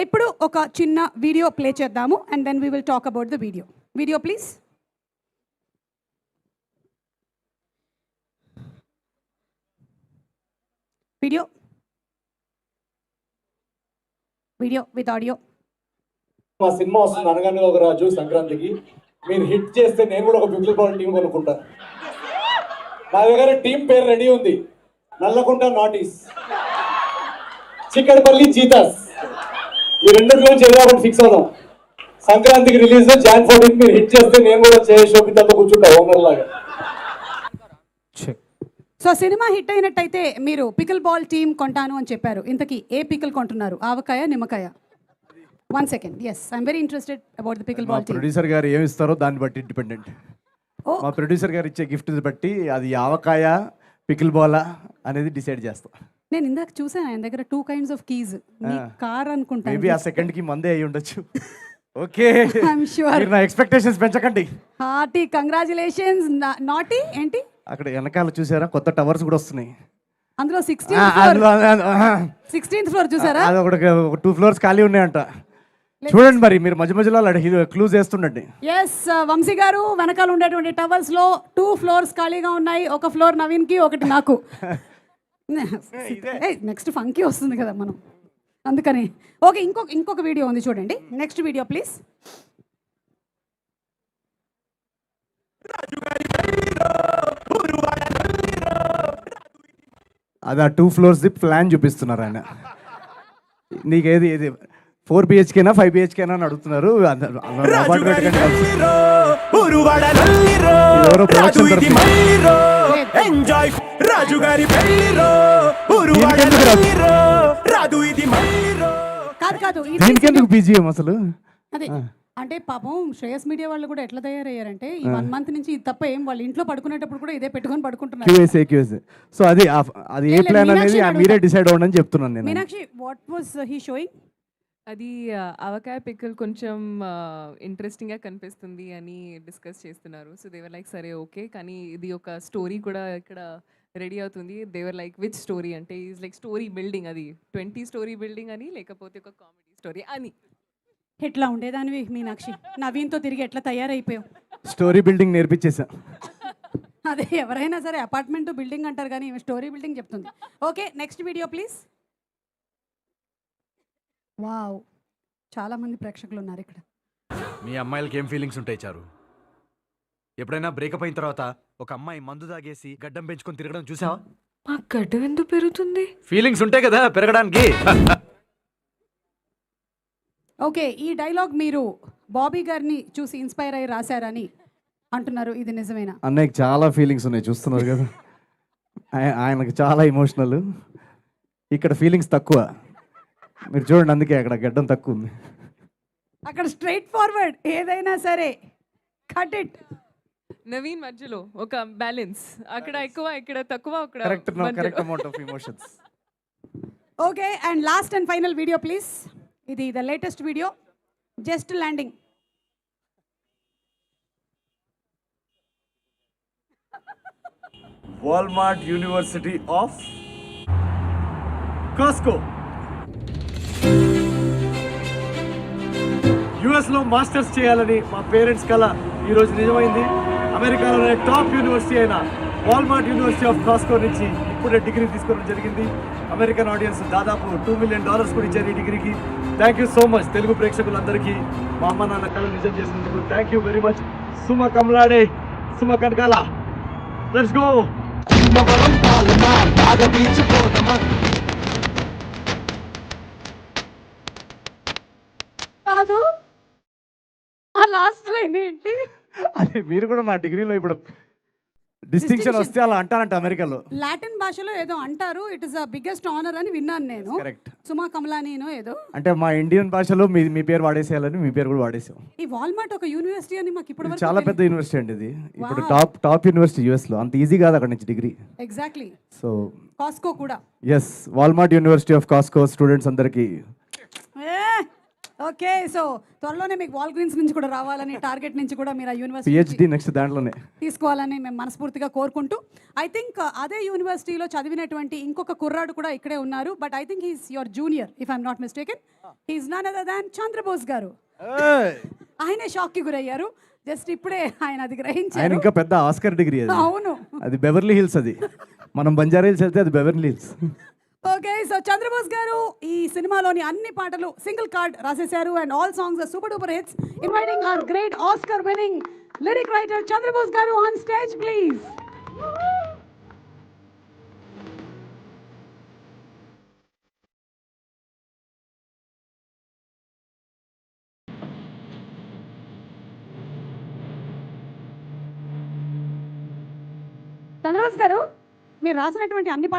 ఇప్పుడు ఒక చిన్న వీడియో ప్లే చేద్దాము and then we will talk about the video. Video please. Video video with audio. మా cinema వస్తుంది అనగానే ఒక రాజు సంక్రాంతికి. మీరు హిట్ చేస్తే నేను కూడా ఒక పిక్చర్ బాల్ టీం కొనుక్కుంటా. నా దగ్గర టీం పేరు రెడీ ఉంది. నల్లకుంట నాటీస్, చిక్కడపల్లి చీతాస్. ఈ రెండింటిలో చదివాబట్టి ఫిక్స్ అవుదాం. సంక్రాంతికి రిలీజ్ Jan 14 మీరు హిట్ చేస్తే నేను కూడా శోభితతో కూర్చుంటా ఓనర్ లాగా. సో సినిమా హిట్ అయినట్టయితే మీరు పికిల్ బాల్ టీమ్ కొంటాను అని చెప్పారు. ఇంతకీ ఏ పికిల్ కొంటున్నారు? ఆవకాయ, నిమ్మకాయ? 1 second. Yes, I'm very interested about the pickle ball team. Producer గారు ఏమి ఇస్తారో దాన్ని బట్టి డిపెండెంట్. మా ప్రొడ్యూసర్ గారు ఇచ్చే గిఫ్ట్ బట్టి అది ఆవకాయ, పికిల్ బాల్ అనేది డిసైడ్ చేస్తాం. నేను ఇందాక చూసాను ఆయన దగ్గర 2 kinds of keys. కార్ అనుకుంటాను. మేబీ ఆ సెకండ్ కి మందే అయి ఉండొచ్చు. Okay, I'm sure. మీరు నా ఎక్స్పెక్టేషన్స్ పెంచకండి. Hearty congratulations. నాటి ఏంటి అక్కడ వెనకాల చూసారా కొత్త టవర్స్ కూడా వస్తున్నాయి. అందులో 16th ఫ్లోర్ చూసారా? అది ఒక 2 floors ఖాళీ ఉన్నాయంట. చూడండి మరి మీరు మధ్య మధ్యలో క్లూజ్ చేస్తుండండి. ఎస్, వంశీ గారు వెనకాల ఉండేటువంటి టవర్స్ లో 2 floors ఖాళీగా ఉన్నాయి. ఒక ఫ్లోర్ నవీన్ కి, ఒకటి నాకు. నెక్స్ట్ ఫంకీ వస్తుంది కదా మనం, అందుకని. ఓకే, ఇంకొక వీడియో ఉంది చూడండి. Next video please. అది ఆ 2 floors ప్లాన్ చూపిస్తున్నారు ఆయన. నీకేది 4 BHK 5 BHK అని అడుగుతున్నారు. కాదు దీనికెందుకు BGM అసలు? అదే అంటే పాపం శ్రేయస్ మీడియా వాళ్ళు కూడా ఎట్లా తయారయ్యారంటే ఈ 1 month నుంచి ఇది తప్ప ఏం వాళ్ళు ఇంట్లో పడుకునేటప్పుడు కూడా ఇదే పెట్టుకొని పడుకుంటున్నారు. సో అది ఏ ప్లాన్ అనేది మీరే డిసైడ్ అవ్వండి అని చెప్తున్నాను నేను. Meenakshi, what was he showing? అది ఆవకాయ పిక్కల్ కొంచెం ఇంట్రెస్టింగ్గా కనిపిస్తుంది అని డిస్కస్ చేస్తున్నారు. సో దేవర్ లైక్ సరే ఓకే, కానీ ఇది ఒక స్టోరీ కూడా ఇక్కడ రెడీ అవుతుంది. దేవర్ లైక్ విచ్ స్టోరీ అంటే ఈజ్ లైక్ స్టోరీ బిల్డింగ్, అది 20 story బిల్డింగ్ అని, లేకపోతే ఒక కామెడీ స్టోరీ అని. ఎట్లా ఉండేదానివి మీనాక్షి? నవీన్తో తిరిగి ఎట్లా తయారైపోయావు? Story building నేర్పించేసా. అదే ఎవరైనా సరే అపార్ట్మెంట్ బిల్డింగ్ అంటారు కానీ స్టోరీ బిల్డింగ్ చెప్తుంది. Okay, next video please. Wow, చాలా మంది ప్రేక్షకులు ఉన్నారు ఇక్కడ. మీ అమ్మాయిలకి ఏం ఫీలింగ్స్ ఉంటాయి చారు? ఎప్పుడైనా బ్రేకప్ అయిన తర్వాత ఒక అమ్మాయి మందు తాగేసి గడ్డం పెంచుకొని తిరగడం చూసావా? మా గడ్డం ఎందుకు పెరుగుతుంది? ఫీలింగ్స్ ఉంటాయి కదా పెరగడానికి. ఓకే, ఈ డైలాగ్ మీరు బాబీ గారిని చూసి ఇన్స్పైర్ అయ్యి రాశారని అంటున్నారు. ఇది నిజమేనా? అన్నయ్యకి చాలా ఫీలింగ్స్ ఉన్నాయి, చూస్తున్నారు కదా. ఆయనకు చాలా ఎమోషనల్, ఇక్కడ ఫీలింగ్స్ తక్కువ. మీరు చూడండి, అందుకే అక్కడ గడ్డం తక్కువ ఉంది. అక్కడ స్ట్రైట్ ఫార్వర్డ్, ఏదైనా సరే కట్ ఇట్. నవీన్ మధ్యలో ఒక బ్యాలెన్స్, అక్కడ ఎక్కువ ఇక్కడ తక్కువ, అక్కడ correct amount of emotions. Okay, and last and final video please. ఇది the latest video, just landing. Walmart university of Costco యుఎస్లో మాస్టర్స్ చేయాలని మా పేరెంట్స్ కల ఈరోజు నిజమైంది. అమెరికాలోనే టాప్ యూనివర్సిటీ అయిన వాల్మార్ట్ యూనివర్సిటీ ఆఫ్ కాస్కో నుంచి ఇప్పుడే డిగ్రీ తీసుకోవడం జరిగింది. అమెరికన్ ఆడియన్స్ దాదాపు $2 million కూడా ఇచ్చారు ఈ డిగ్రీకి. Thank you so much Telugu ప్రేక్షకులందరికీ. మా అమ్మ నాన్న కళ నిజం చేసినందుకు thank you very much. Suma కమలాడే, సుమ కనకాల, లెట్స్ గో. కాదు, ఆ లాస్ట్ లైన్ ఏంటి? అదే మీరు కూడా నా డిగ్రీలో ఇప్పుడు డిస్టింక్షన్ వస్తే అలా అంటారంట అమెరికాలో. లాటిన్ భాషలో ఏదో అంటారు, it is the biggest honour అని విన్నాను నేను. కరెక్ట్. సుమా కమలానీనో ఏదో అంటే మా ఇండియన్ భాషలో మీ పేరు వాడేసేయాలని మీ పేరు కూడా వాడేసాం. ఈ వాల్మార్ట్ ఒక యూనివర్సిటీ అని మాకు ఇప్పుడు చాలా పెద్ద యూనివర్సిటీ అండి ఇది. ఇప్పుడు టాప్ యూనివర్సిటీ యుఎస్ లో. అంత ఈజీ కాదు అక్కడ నుంచి డిగ్రీ. ఎగ్జాక్ట్లీ. సో కాస్కో కూడా. Yes, Walmart university of Costco students అందరికీ ఓకే సో త్వరలోనే మీకు వాల్ గ్రీన్స్ నుంచి కూడా రావాలని టార్గెట్ నుంచి కూడా మీరు ఆ యూనివర్సిటీ పిహెచ్డి నెక్స్ట్ దాంట్లోనే. తీసుకోవాలని మేము మనస్ఫూర్తిగా కోరుకుంటూ ఐ థింక్ అదే యూనివర్సిటీలో చదివినటువంటి ఇంకొక కుర్రాడు కూడా ఇక్కడే ఉన్నారు but I think he's your junior if I'm not mistaken he's none other than Chandrabose garu. ఆయనే షాక్కి గురయ్యారు జస్ట్ ఇప్పుడే ఆయన అది ఆయన గ్రహించారు. ఇంకా పెద్ద ఆస్కర్ డిగ్రీ అది. అవును. అది బెవర్లీ హిల్స్ అది. మనం బంజారా హిల్స్ వెళ్తే అది Beverly Hills. Okay so Chandrabose గారు ఈ సినిమాలోని అన్ని పాటలు సింగిల్ కార్డ్ రాసేశారు and all songs are super duper hits. Inviting our great Oscar winning lyric writer Chandrabose గారు ఆన్ స్టేజ్ ప్లీజ్. చంద్రబోస్ గారు మీరు రాసినటువంటి అన్ని